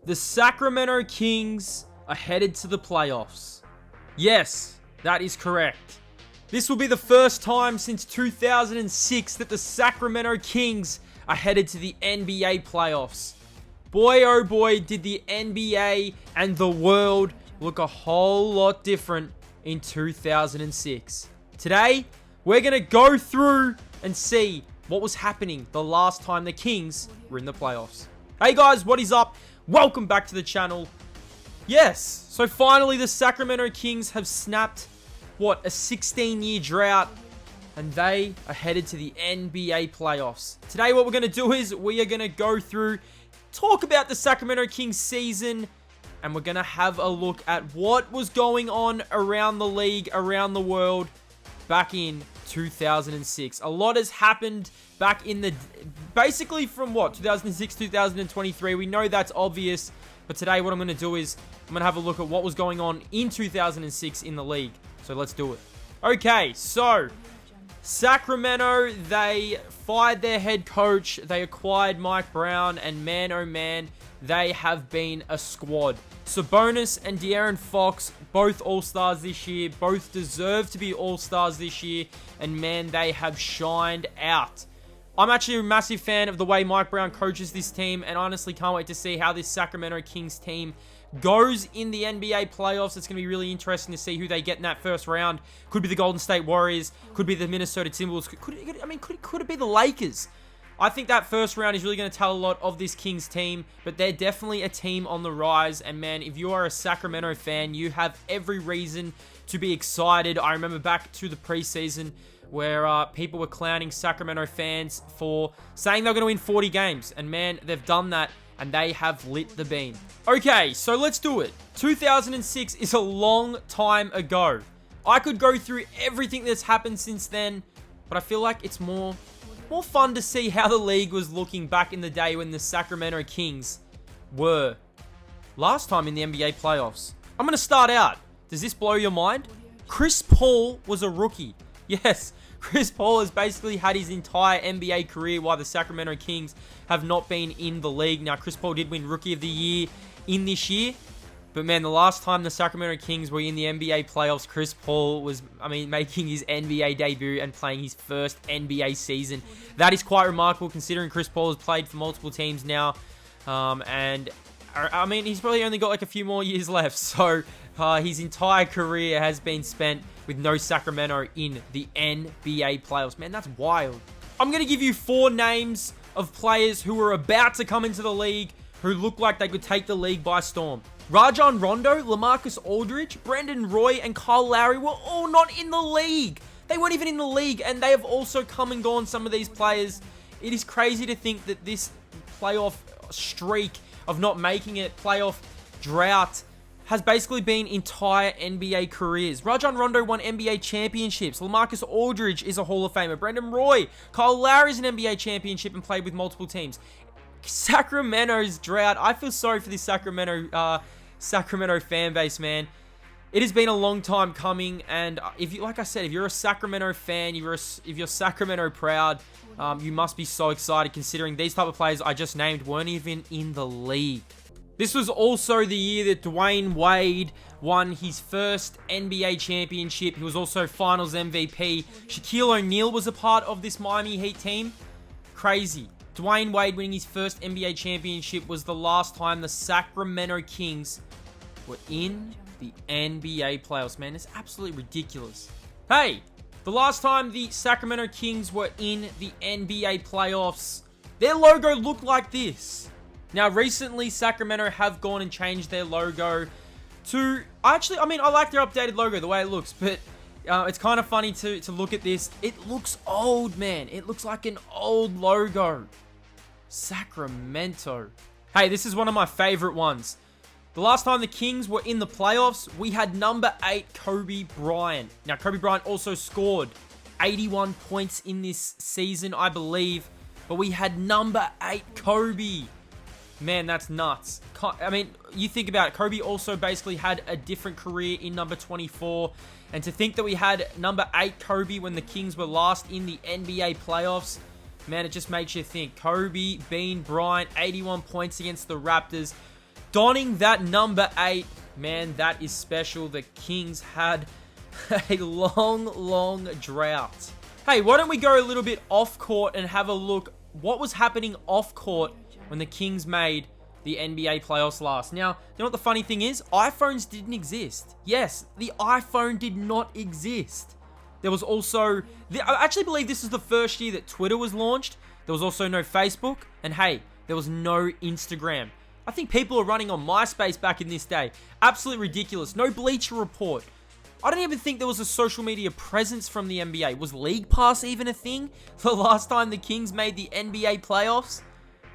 The Sacramento Kings are headed to the playoffs. Yes, that is correct. This will be the first time since 2006 that the Sacramento Kings are headed to the NBA playoffs. Boy, oh boy, did the NBA and the world look a whole lot different in 2006. Today, we're going to go through and see what was happening the last time the Kings were in the playoffs. Hey guys, what is up? Welcome back to the channel. Yes, so finally the Sacramento Kings have snapped, a 16-year drought, and they are headed to the NBA playoffs. Today what we're going to do is we are going to go through, talk about the Sacramento Kings season, and we're going to have a look at what was going on around the league, around the world, back in 2006. A lot has happened back in the, basically from 2006, 2023. We know that's obvious, but today what I'm going to do is I'm going to have a look at what was going on in 2006 in the league. So let's do it. Okay, so Sacramento, they fired their head coach. They acquired Mike Brown, and man, oh man, they have been a squad. Sabonis and De'Aaron Fox, both All-Stars this year, both deserve to be All-Stars this year, and man, they have shined out. I'm actually a massive fan of the way Mike Brown coaches this team, and honestly can't wait to see how this Sacramento Kings team goes in the NBA playoffs. It's going to be really interesting to see who they get in that first round. Could be the Golden State Warriors, could be the Minnesota Timberwolves, could it be the Lakers? I think that first round is really going to tell a lot of this Kings team, but they're definitely a team on the rise, and man, if you are a Sacramento fan, you have every reason to be excited. I remember back to the preseason where people were clowning Sacramento fans for saying they're going to win 40 games, and man, they've done that, and they have lit the beam. Okay, so let's do it. 2006 is a long time ago. I could go through everything that's happened since then, but I feel like it's more fun to see how the league was looking back in the day when the Sacramento Kings were last time in the NBA playoffs. I'm going to start out. Does this blow your mind? Chris Paul was a rookie. Yes, Chris Paul has basically had his entire NBA career while the Sacramento Kings have not been in the league. Now, Chris Paul did win Rookie of the Year in this year, but man, the last time the Sacramento Kings were in the NBA playoffs, Chris Paul was, making his NBA debut and playing his first NBA season. That is quite remarkable considering Chris Paul has played for multiple teams now, and he's probably only got like a few more years left, so his entire career has been spent with no Sacramento in the NBA playoffs. Man, that's wild. I'm going to give you 4 names of players who are about to come into the league who look like they could take the league by storm. Rajon Rondo, LaMarcus Aldridge, Brandon Roy, and Kyle Lowry were all not in the league. They weren't even in the league, and they have also come and gone, some of these players. It is crazy to think that this playoff streak of not making it, playoff drought, has basically been entire NBA careers. Rajon Rondo won NBA championships. LaMarcus Aldridge is a Hall of Famer. Brandon Roy, Kyle Lowry is an NBA championship and played with multiple teams. Sacramento's drought. I feel sorry for this Sacramento fan base, man. It has been a long time coming, and if you, like I said, if you're a Sacramento fan, if you're Sacramento proud, you must be so excited considering these type of players I just named weren't even in the league. This was also the year that Dwayne Wade won his first NBA championship. He was also Finals MVP. Shaquille O'Neal was a part of this Miami Heat team. Crazy. Dwayne Wade winning his first NBA championship was the last time the Sacramento Kings were in the NBA playoffs. Man, it's absolutely ridiculous. Hey, the last time the Sacramento Kings were in the NBA playoffs, their logo looked like this. Now, recently, Sacramento have gone and changed their logo to... I like their updated logo, the way it looks, but it's kind of funny to look at this. It looks old, man. It looks like an old logo. Sacramento. Hey, this is one of my favorite ones. The last time the Kings were in the playoffs, we had number 8, Kobe Bryant. Now, Kobe Bryant also scored 81 points in this season, I believe, but we had number 8, Kobe. Man, that's nuts. You think about it, Kobe also basically had a different career in number 24. And to think that we had number 8 Kobe when the Kings were last in the NBA playoffs, man, it just makes you think. Kobe, Bean, Bryant, 81 points against the Raptors. donning that number 8. Man, that is special. The Kings had a long drought. Hey, why don't we go a little bit off court and have a look what was happening off court when the Kings made the NBA playoffs last. Now, you know what the funny thing is? iPhones didn't exist. Yes, the iPhone did not exist. There was also, I actually believe this is the first year that Twitter was launched. There was also no Facebook, and hey, there was no Instagram. I think people are running on MySpace back in this day. Absolutely ridiculous. No Bleacher Report. I don't even think there was a social media presence from the NBA. Was League Pass even a thing the last time the Kings made the NBA playoffs?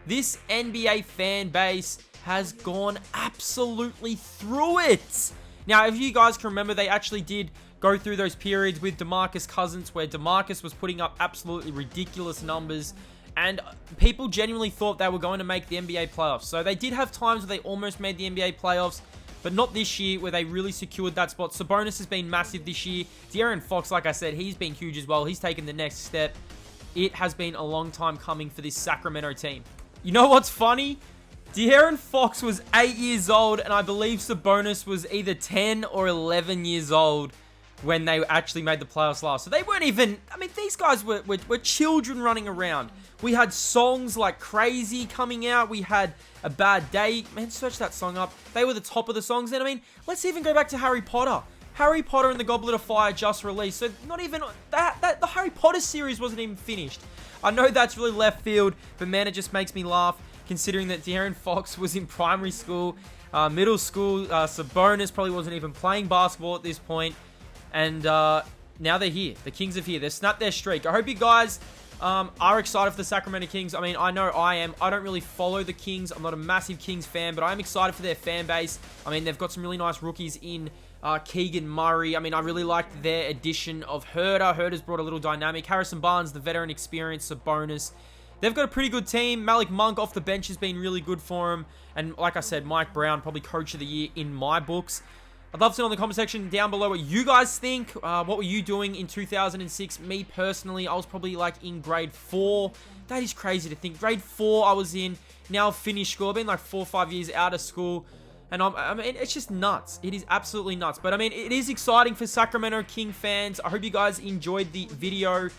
This NBA fan base has gone absolutely through it. Now, if you guys can remember, they actually did go through those periods with DeMarcus Cousins where DeMarcus was putting up absolutely ridiculous numbers and people genuinely thought they were going to make the NBA playoffs. So they did have times where they almost made the NBA playoffs, but not this year where they really secured that spot. Sabonis has been massive this year. De'Aaron Fox, like I said, he's been huge as well. He's taken the next step. It has been a long time coming for this Sacramento team. You know what's funny? De'Aaron Fox was 8 years old, and I believe Sabonis was either 10 or 11 years old when they actually made the playoffs last. So they weren't even, I mean, these guys were children running around. We had songs like Crazy coming out. We had A Bad Day. Man, search that song up. They were the top of the songs. And I mean, let's even go back to Harry Potter. Harry Potter and the Goblet of Fire just released. So not even, the Harry Potter series wasn't even finished. I know that's really left field, but man, it just makes me laugh considering that De'Aaron Fox was in primary school, middle school. Sabonis probably wasn't even playing basketball at this point. And now they're here. The Kings are here. They've snapped their streak. I hope you guys are excited for the Sacramento Kings. I mean, I know I am. I don't really follow the Kings. I'm not a massive Kings fan, but I'm excited for their fan base. I mean, they've got some really nice rookies in Keegan Murray. I mean, I really liked their addition of Herder. Herder's brought a little dynamic. Harrison Barnes, the veteran experience, Sabonis. They've got a pretty good team. Malik Monk off the bench has been really good for him. And like I said, Mike Brown, probably coach of the year in my books. I'd love to know in the comment section down below what you guys think. What were you doing in 2006? Me personally, I was probably like in grade 4. That is crazy to think. Grade 4 I was in. Now I've finished school. I've been like 4 or 5 years out of school. And I mean, it's just nuts. It is absolutely nuts. But I mean, it is exciting for Sacramento King fans. I hope you guys enjoyed the video.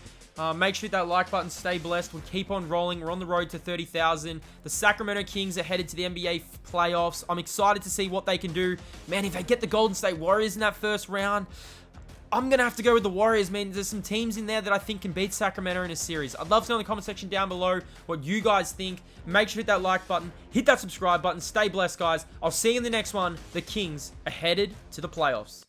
Make sure that like button, stay blessed. We keep on rolling. We're on the road to 30,000. The Sacramento Kings are headed to the NBA playoffs. I'm excited to see what they can do. Man, if they get the Golden State Warriors in that first round, I'm going to have to go with the Warriors, man. There's some teams in there that I think can beat Sacramento in a series. I'd love to know in the comment section down below what you guys think. Make sure to hit that like button, hit that subscribe button. Stay blessed, guys. I'll see you in the next one. The Kings are headed to the playoffs.